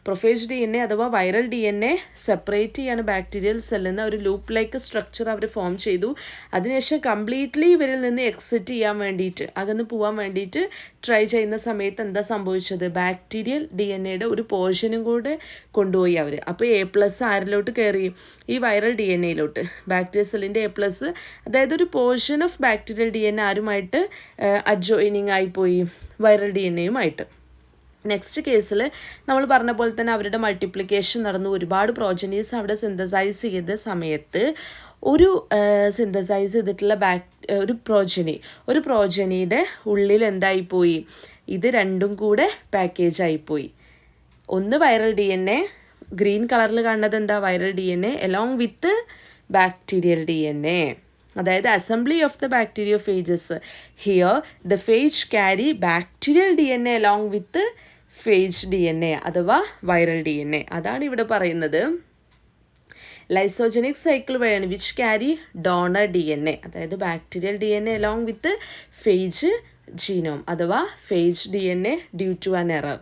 പ്രൊഫേജ് DNA അഥവാ വൈറൽ DNA സെപ്പറേറ്റ് ചെയ്യാണ് ബാക്ടീരിയൽ സെല്ലിൽ നിന്ന്, ഒരു ലൂപ്പ് ലൈക്ക് സ്ട്രക്ചർ അവർ ഫോം ചെയ്തു. അതിനുശേഷം കംപ്ലീറ്റ്ലി ഇവരിൽ നിന്ന് എക്സിറ്റ് ചെയ്യാൻ വേണ്ടിയിട്ട്, അകന്ന് പോകാൻ വേണ്ടിയിട്ട് ട്രൈ ചെയ്യുന്ന സമയത്ത് എന്താ സംഭവിച്ചത്, ബാക്ടീരിയൽ DNAയുടെ ഒരു പോർഷനും കൂടെ കൊണ്ടുപോയി അവർ. അപ്പോൾ A+ ആരിലോട്ട് കയറി, ഈ വൈറൽ DNAയിലോട്ട്. ബാക്ടീരിയൽ സെല്ലിൻ്റെ A+, അതായത് ഒരു പോർഷൻ ഓഫ് ബാക്ടീരിയൽ DNA ആരുമായിട്ട് അഡ്ജോയിനിങ് ആയിപ്പോയി, വൈറൽ DNAയുമായിട്ട്. നെക്സ്റ്റ് കേസിൽ നമ്മൾ പറഞ്ഞ പോലെ തന്നെ അവരുടെ മൾട്ടിപ്ലിക്കേഷൻ നടന്നു, ഒരുപാട് പ്രോജനീസ് അവിടെ സിന്തസൈസ് ചെയ്ത സമയത്ത് ഒരു സിന്തസൈസ് ചെയ്തിട്ടുള്ള ഒരു പ്രോജനിയുടെ ഉള്ളിൽ എന്തായിപ്പോയി, ഇത് രണ്ടും കൂടെ പാക്കേജ് ആയിപ്പോയി. ഒന്ന് വൈറൽ DNA, ഗ്രീൻ കളറിൽ കാണുന്നത് എന്താ, viral DNA along with bacterial DNA. അതായത് assembly of the bacteriophages. Here the phage carry bacterial DNA along with phage DNA അഥവാ വൈറൽ DNA. അതാണ് ഇവിടെ പറയുന്നത്. ലൈസോജനിക് സൈക്കിൾ വഴിയാണ് വിച്ച് ക്യാരി ഡോണർ DNA, അതായത് bacterial DNA along with phage genome അഥവാ phage DNA due to an error.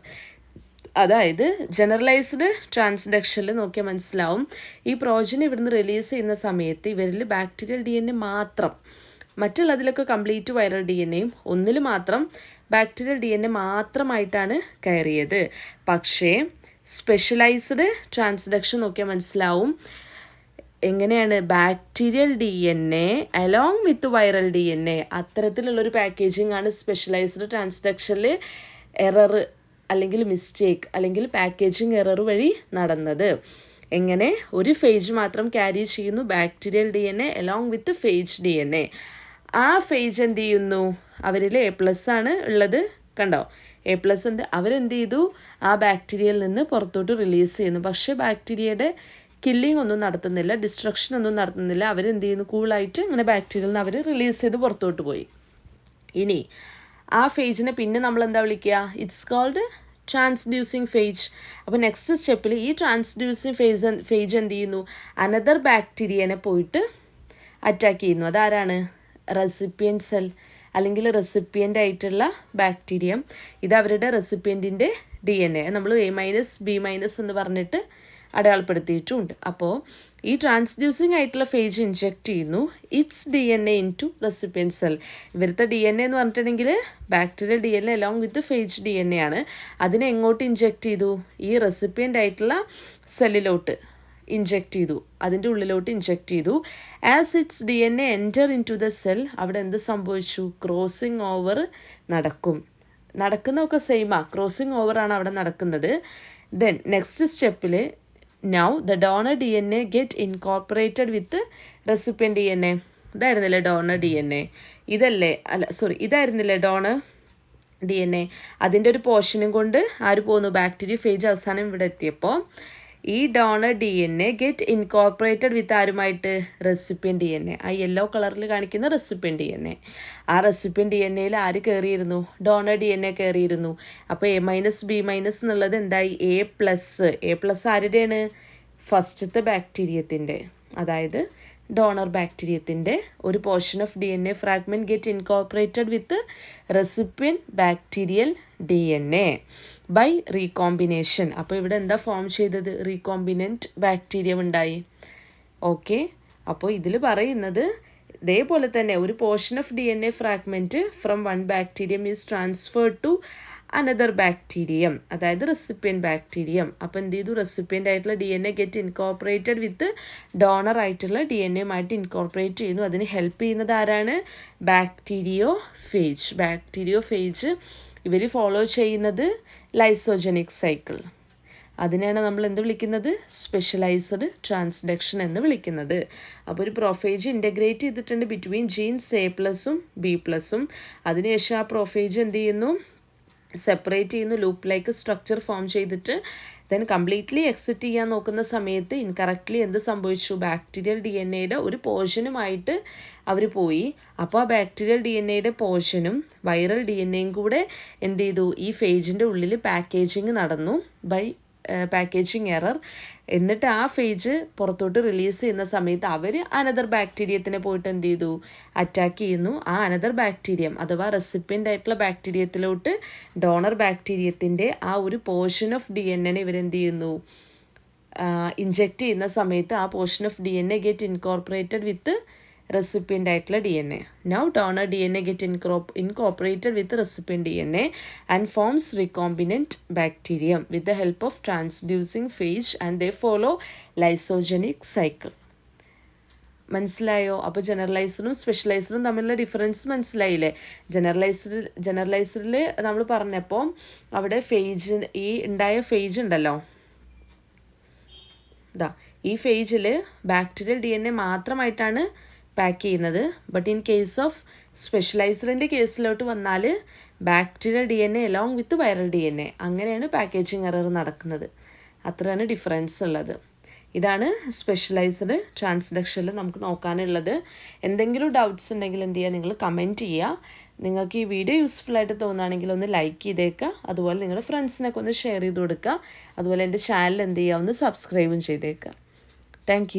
അതായത് ജനറലൈസ്ഡ് ട്രാൻസ്ഡക്ഷനിൽ നോക്കിയാൽ മനസ്സിലാവും, ഈ പ്രോജൻ ഇവിടുന്ന് റിലീസ് ചെയ്യുന്ന സമയത്ത് ഇവരിൽ ബാക്ടീരിയൽ DNA മാത്രം, മറ്റുള്ളതിലൊക്കെ കംപ്ലീറ്റ് വൈറൽ DNAയും ഒന്നിൽ മാത്രം ബാക്ടീരിയൽ DNA മാത്രമായിട്ടാണ് കയറിയത്. പക്ഷേ സ്പെഷ്യലൈസ്ഡ് ട്രാൻസ്ഡക്ഷൻ നോക്കിയാൽ മനസ്സിലാവും, എങ്ങനെയാണ് bacterial DNA along with viral DNA, അത്തരത്തിലുള്ളൊരു പാക്കേജിംഗ് ആണ് സ്പെഷ്യലൈസ്ഡ് ട്രാൻസ്ഡക്ഷനിൽ എറർ അല്ലെങ്കിൽ മിസ്റ്റേക്ക് അല്ലെങ്കിൽ പാക്കേജിങ് എറർ വഴി നടന്നത്. എങ്ങനെ, ഒരു ഫേജ് മാത്രം ക്യാരി ചെയ്യുന്നു bacterial DNA along with phage DNA. ആ ഫേജ് എന്ത് ചെയ്യുന്നു, അവരിൽ A+ ആണ് ഉള്ളത്, കണ്ടോ A+ ഉണ്ട്, അവരെന്ത് ചെയ്തു, ആ ബാക്ടീരിയയിൽ നിന്ന് പുറത്തോട്ട് റിലീസ് ചെയ്യുന്നു. പക്ഷേ ബാക്ടീരിയയുടെ കില്ലിംഗ് ഒന്നും നടത്തുന്നില്ല, ഡിസ്ട്രക്ഷൻ ഒന്നും നടത്തുന്നില്ല. അവരെന്ത് ചെയ്യുന്നു, കൂളായിട്ട് ഇങ്ങനെ ബാക്ടീരിയയിൽ നിന്ന് അവർ റിലീസ് ചെയ്ത് പുറത്തോട്ട് പോയി. ഇനി ആ ഫേജിനെ പിന്നെ നമ്മൾ എന്താ വിളിക്കുക, ഇറ്റ്സ് കോൾഡ് ട്രാൻസ്ഡ്യൂസിങ് ഫേജ്. അപ്പോൾ നെക്സ്റ്റ് സ്റ്റെപ്പിൽ ഈ ട്രാൻസ്ഡ്യൂസിങ് ഫേജ് എന്ത് ചെയ്യുന്നു, അനദർ ബാക്ടീരിയനെ പോയിട്ട് അറ്റാക്ക് ചെയ്യുന്നു. അതാരാണ്, റെസിപ്പിയൻ സെൽ അല്ലെങ്കിൽ റെസിപ്പിയൻ്റ് ആയിട്ടുള്ള ബാക്ടീരിയം. ഇത് അവരുടെ റെസിപ്പിയൻറ്റിൻ്റെ DNA നമ്മൾ A-B- എന്ന് പറഞ്ഞിട്ട് അടയാളപ്പെടുത്തിയിട്ടുമുണ്ട്. അപ്പോൾ ഈ ട്രാൻസ്ഡ്യൂസിങ് ആയിട്ടുള്ള ഫേജ് ഇൻജെക്റ്റ് ചെയ്യുന്നു it's DNA into recipient cell. ഇവരുടെ DNA എന്ന് പറഞ്ഞിട്ടുണ്ടെങ്കിൽ bacterial DNA along with phage DNA ആണ്. അതിനെ എങ്ങോട്ട് ഇൻജെക്റ്റ് ചെയ്തു, ഈ റെസിപ്പിയൻ്റ് ആയിട്ടുള്ള സെല്ലിലോട്ട് ഇൻജെക്റ്റ് ചെയ്തു, അതിൻ്റെ ഉള്ളിലോട്ട് ഇൻജെക്റ്റ് ചെയ്തു. As its DNA enter into the cell, അവിടെ എന്ത് സംഭവിച്ചു, ക്രോസിങ് ഓവർ നടക്കുന്നതൊക്കെ സെയിമാ, ക്രോസിങ് ഓവറാണ് അവിടെ നടക്കുന്നത്. ദെൻ നെക്സ്റ്റ് സ്റ്റെപ്പിൽ now the donor DNA get incorporated with recipient DNA. ഇതായിരുന്നില്ലേ ഡോണർ DNA, ഇതായിരുന്നില്ലേ ഡോണർ DNA. അതിൻ്റെ ഒരു പോർഷനും കൊണ്ട് ആര് പോകുന്നു, ബാക്ടീരിയ ഫേജ് അവസാനം ഇവിടെ എത്തിയപ്പോൾ ഈ ഡോണർ DNA ഗെറ്റ് ഇൻകോർപ്പറേറ്റഡ് വിത്ത് ആരുമായിട്ട്, റെസിപ്പിയൻ DNA. ആ യെല്ലോ കളറിൽ കാണിക്കുന്ന റെസിപ്പിയൻ DNA. ആ റെസിപ്പിയൻ DNAയിൽ ആര് കയറിയിരുന്നു, ഡോണർ DNA കയറിയിരുന്നു. അപ്പോൾ A-B- എന്നുള്ളത് എന്തായി, A+ ആരുടെയാണ്, ഫസ്റ്റത്തെ ബാക്ടീരിയത്തിൻ്റെ, അതായത് ഡോണർ ബാക്ടീരിയത്തിൻ്റെ ഒരു portion of DNA fragment get incorporated with recipient bacterial DNA by recombination. അപ്പോൾ ഇവിടെ എന്താ ഫോം ചെയ്തത്, റീകോമ്പിനൻറ്റ് ബാക്ടീരിയം ഉണ്ടായി. ഓക്കെ, അപ്പോൾ ഇതിൽ പറയുന്നത് ഇതേപോലെ തന്നെ ഒരു portion of DNA fragment from one bacterium is transferred to another bacterium, അതായത് റെസിപ്പിയൻ ബാക്ടീരിയം. അപ്പോൾ എന്ത് ചെയ്തു, റെസിപ്പിയൻ്റ് ആയിട്ടുള്ള DNA get incorporated with donor ആയിട്ടുള്ള DNAയുമായിട്ട് ഇൻകോർപ്പറേറ്റ് ചെയ്യുന്നു. അതിന് ഹെൽപ്പ് ചെയ്യുന്നത് ആരാണ്, ബാക്ടീരിയോഫേജ്. ഇവർ ഫോളോ ചെയ്യുന്നത് ലൈസോജനിക് സൈക്കിൾ. അതിനെയാണ് നമ്മൾ എന്ത് വിളിക്കുന്നത്, സ്പെഷ്യലൈസ്ഡ് ട്രാൻസ്ഡക്ഷൻ എന്ന് വിളിക്കുന്നത്. അപ്പോൾ ഒരു പ്രൊഫേജ് ഇൻ്റഗ്രേറ്റ് ചെയ്തിട്ടുണ്ട് ബിറ്റ്വീൻ ജീൻസ് A+ഉം B+ഉം. അതിനുശേഷം ആ പ്രൊഫേജ് എന്ത് ചെയ്യുന്നു, സെപ്പറേറ്റ് ചെയ്യുന്നു, ലൂപ്പ് സ്ട്രക്ചർ ഫോം ചെയ്തിട്ട് ദെൻ കംപ്ലീറ്റ്ലി എക്സിറ്റ് ചെയ്യാൻ നോക്കുന്ന സമയത്ത് ഇൻകറക്റ്റ്ലി എന്ത് സംഭവിച്ചു, ബാക്ടീരിയൽ DNAയുടെ ഒരു പോർഷനുമായിട്ട് അവർ പോയി. അപ്പോൾ ആ ബാക്ടീരിയൽ DNAയുടെ പോർഷനും വൈറൽ DNAയും കൂടെ എന്ത് ചെയ്തു, ഈ ഫേജിൻ്റെ ഉള്ളിൽ പാക്കേജിങ് നടന്നു ബൈ പാക്കേജിങ് എറർ. എന്നിട്ട് ആ ഫേജ് പുറത്തോട്ട് റിലീസ് ചെയ്യുന്ന സമയത്ത് അവർ അനദർ ബാക്ടീരിയത്തിനെ പോയിട്ട് എന്ത് ചെയ്തു, അറ്റാക്ക് ചെയ്യുന്നു. ആ അനദർ ബാക്ടീരിയം അഥവാ റെസിപ്പിയൻ്റ് ആയിട്ടുള്ള ബാക്ടീരിയത്തിലോട്ട് ഡോണർ ബാക്ടീരിയത്തിൻ്റെ ആ ഒരു പോർഷൻ ഓഫ് DNA ഇവരെന്ത് ചെയ്യുന്നു, ഇഞ്ചെക്റ്റ് ചെയ്യുന്ന സമയത്ത് ആ portion of DNA get incorporated with recipient ആയിട്ടുള്ള DNA. Now donor DNA get incorporated with recipient DNA and forms recombinant bacterium with the help of transducing phage and they follow lysogenic cycle. മനസ്സിലായോ? അപ്പോൾ ജനറലൈസറും സ്പെഷ്യലൈസറും തമ്മിലുള്ള ഡിഫറൻസ് മനസ്സിലായില്ലേ? ജനറലൈസറിൽ നമ്മൾ പറഞ്ഞപ്പോൾ അവിടെ ഫേജ്, ഈ ഉണ്ടായ ഫേജ് ഉണ്ടല്ലോ, ഈ ഫേജിൽ ബാക്ടീരിയൽ DNA മാത്രമായിട്ടാണ് പാക്ക് ചെയ്യുന്നത്. ബട്ട് ഇൻ കേസ് ഓഫ് സ്പെഷ്യലൈസറിൻ്റെ കേസിലോട്ട് വന്നാൽ bacterial DNA along with viral DNA, അങ്ങനെയാണ് പാക്കേജിങ് എറർ നടക്കുന്നത്. അത്രയാണ് ഡിഫറൻസ് ഉള്ളത്. ഇതാണ് സ്പെഷ്യലൈസ്ഡ് ട്രാൻസ്ഡക്ഷനിൽ നമുക്ക് നോക്കാനുള്ളത്. എന്തെങ്കിലും ഡൗട്ട്സ് ഉണ്ടെങ്കിൽ എന്ത് ചെയ്യുക, നിങ്ങൾ കമൻറ്റ് ചെയ്യുക. നിങ്ങൾക്ക് ഈ വീഡിയോ യൂസ്ഫുൾ ആയിട്ട് തോന്നുകയാണെങ്കിൽ ഒന്ന് ലൈക്ക് ചെയ്തേക്കുക. അതുപോലെ നിങ്ങളുടെ ഫ്രണ്ട്സിനൊക്കെ ഒന്ന് ഷെയർ ചെയ്ത് കൊടുക്കുക. അതുപോലെ എൻ്റെ ചാനൽ എന്ത് ചെയ്യുക, ഒന്ന് സബ്സ്ക്രൈബും ചെയ്തേക്കുക. താങ്ക്